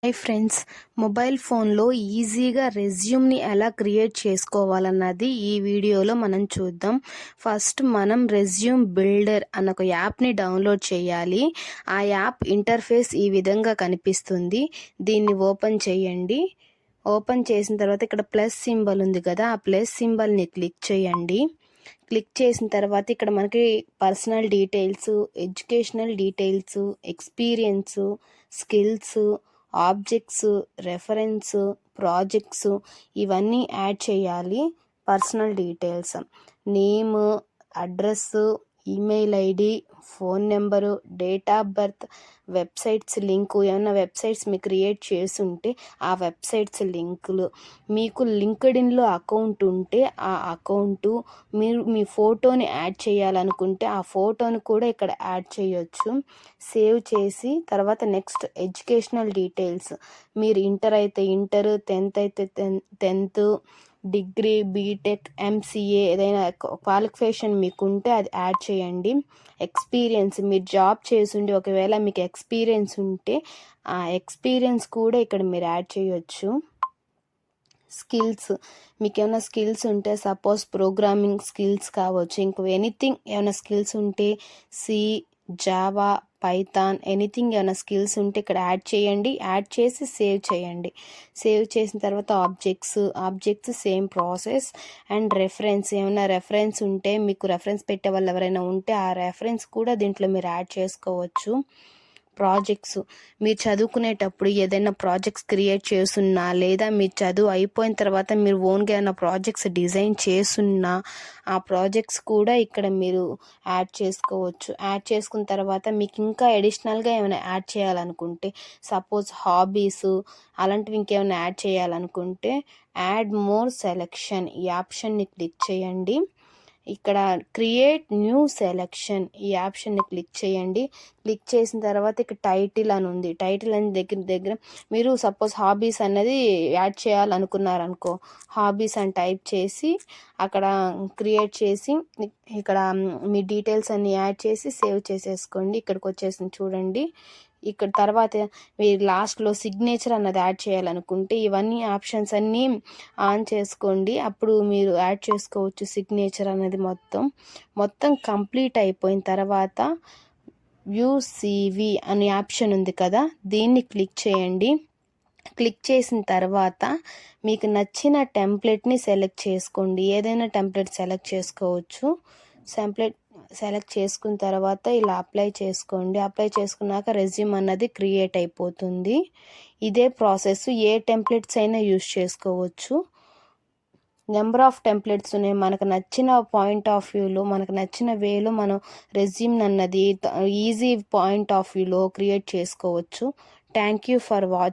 Hi friends, mobile ఫోన్లో ఈజీగా రెజ్యూమ్ని ఎలా క్రియేట్ చేసుకోవాలన్నది ఈ వీడియోలో మనం చూద్దాం. ఫస్ట్ మనం రెజ్యూమ్ బిల్డర్ అన్న ఒక యాప్ని డౌన్లోడ్ చేయాలి. ఆ యాప్ ఇంటర్ఫేస్ ఈ విధంగా కనిపిస్తుంది. దీన్ని ఓపెన్ చేయండి. ఓపెన్ చేసిన తర్వాత ఇక్కడ ప్లస్ సింబల్ ఉంది కదా, ఆ ప్లస్ సింబల్ని క్లిక్ చేయండి. క్లిక్ చేసిన తర్వాత ఇక్కడ మనకి personal details, educational details, experience, skills, objects, reference, projects ఇవన్నీ యాడ్ చేయాలి. Personal details, name, address, email ID, phone number, date of birth, websites link, ఏమైనా వెబ్సైట్స్ మీకు క్రియేట్ చేసి ఉంటే ఆ వెబ్సైట్స్ లింకులు, మీకు లింక్డ్ఇన్లో అకౌంట్ ఉంటే ఆ అకౌంటు, మీరు మీ ఫోటోని యాడ్ చేయాలనుకుంటే ఆ ఫోటోని కూడా ఇక్కడ యాడ్ చేయొచ్చు. సేవ్ చేసి తర్వాత నెక్స్ట్ ఎడ్యుకేషనల్ డీటెయిల్స్, మీరు ఇంటర్ అయితే ఇంటర్, 10th అయితే 10th, డిగ్రీ, బీటెక్, ఎంసీఏ ఏదైనా క్వాలిఫికేషన్ మీకు ఉంటే అది యాడ్ చేయండి. ఎక్స్పీరియన్స్, మీరు జాబ్ చేసిండి ఒకవేళ మీకు ఎక్స్పీరియన్స్ ఉంటే ఆ ఎక్స్పీరియన్స్ కూడా ఇక్కడ మీరు యాడ్ చేయొచ్చు. స్కిల్స్, మీకు ఏమైనా స్కిల్స్ ఉంటే సపోజ్ ప్రోగ్రామింగ్ స్కిల్స్ కావచ్చు, ఇంకో ఎనీథింగ్ ఏమైనా స్కిల్స్ ఉంటే సి, జావా, పైథాన్ ఎనీథింగ్ ఏమైనా స్కిల్స్ ఉంటే ఇక్కడ యాడ్ చేయండి. యాడ్ చేసి సేవ్ చేయండి. సేవ్ చేసిన తర్వాత objects same process. And reference, ఏమైనా రెఫరెన్స్ ఉంటే మీకు రెఫరెన్స్ పెట్టే వాళ్ళు ఎవరైనా ఉంటే ఆ రెఫరెన్స్ కూడా దీంట్లో మీరు యాడ్ చేసుకోవచ్చు. ప్రాజెక్ట్స్, మీరు చదువుకునేటప్పుడు ఏదైనా ప్రాజెక్ట్స్ క్రియేట్ చేస్తున్నా లేదా మీ చదువు అయిపోయిన తర్వాత మీరు ఓన్గా ఏమైనా ప్రాజెక్ట్స్ డిజైన్ చేస్తున్నా ఆ ప్రాజెక్ట్స్ కూడా ఇక్కడ మీరు యాడ్ చేసుకోవచ్చు. యాడ్ చేసుకున్న తర్వాత మీకు ఇంకా అడిషనల్గా ఏమైనా యాడ్ చేయాలనుకుంటే సపోజ్ హాబీస్ అలాంటివి ఇంకేమైనా యాడ్ చేయాలనుకుంటే యాడ్ మోర్ సెలెక్షన్ ఈ ఆప్షన్ని క్లిక్ చేయండి. ఇక్కడ క్రియేట్ న్యూ సెలెక్షన్ ఈ ఆప్షన్ని క్లిక్ చేయండి. క్లిక్ చేసిన తర్వాత ఇక్కడ టైటిల్ అని ఉంది. టైటిల్ అని దగ్గర మీరు సపోజ్ హాబీస్ అన్నది యాడ్ చేయాలనుకున్నారనుకో, హాబీస్ అని టైప్ చేసి అక్కడ క్రియేట్ చేసి ఇక్కడ మీ డీటెయిల్స్ అన్ని యాడ్ చేసి సేవ్ చేసేసుకోండి. ఇక్కడికి వచ్చేసింది చూడండి. ఇక్కడ తర్వాత మీరు లాస్ట్లో సిగ్నేచర్ అన్నది యాడ్ చేయాలనుకుంటే ఇవన్నీ ఆప్షన్స్ అన్నీ ఆన్ చేసుకోండి. అప్పుడు మీరు యాడ్ చేసుకోవచ్చు సిగ్నేచర్ అనేది. మొత్తం కంప్లీట్ అయిపోయిన తర్వాత వ్యూ సివి అనే ఆప్షన్ ఉంది కదా, దీన్ని క్లిక్ చేయండి. క్లిక్ చేసిన తర్వాత మీకు నచ్చిన టెంప్లెట్ని సెలెక్ట్ చేసుకోండి. ఏదైనా టెంప్లెట్ సెలెక్ట్ చేసుకోవచ్చు. సెలెక్ట్ చేసుకున్న తర్వాత ఇలా అప్లై చేసుకోండి. అప్లై చేసుకున్నాక రెజ్యూమ్ అన్నది క్రియేట్ అయిపోతుంది. ఇదే ప్రాసెస్, ఏ టెంప్లెట్స్ అయినా యూస్ చేసుకోవచ్చు. నెంబర్ ఆఫ్ టెంప్లెట్స్ ఉన్నాయి. మనకు నచ్చిన పాయింట్ ఆఫ్ వ్యూలో, మనకు నచ్చిన వేలో మనం రెజ్యూమ్ అన్నది ఈజీ పాయింట్ ఆఫ్ వ్యూలో క్రియేట్ చేసుకోవచ్చు. Thank you for watching.